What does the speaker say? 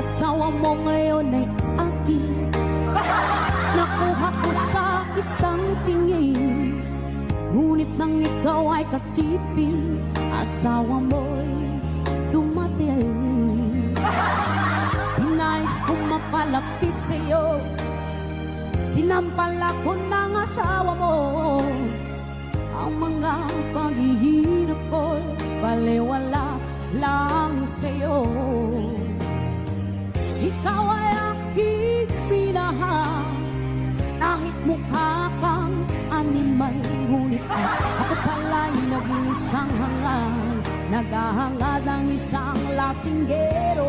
asawa mo ngayon ay akin. Nakuha ko sa isang tingin, ngunit nang ikaw ay kasipin, asawa mo'y dumating. Hinais kong mapalapit sa'yo, sinampal ako ng asawa mo. Ang mga paghihirap ko'y baliwala lang sa'yo. Ikaw ay aking minahal, kahit mukha kang animal, ngunit ako pala'y naging isang hangal, naghahangad ang isang lasinggero.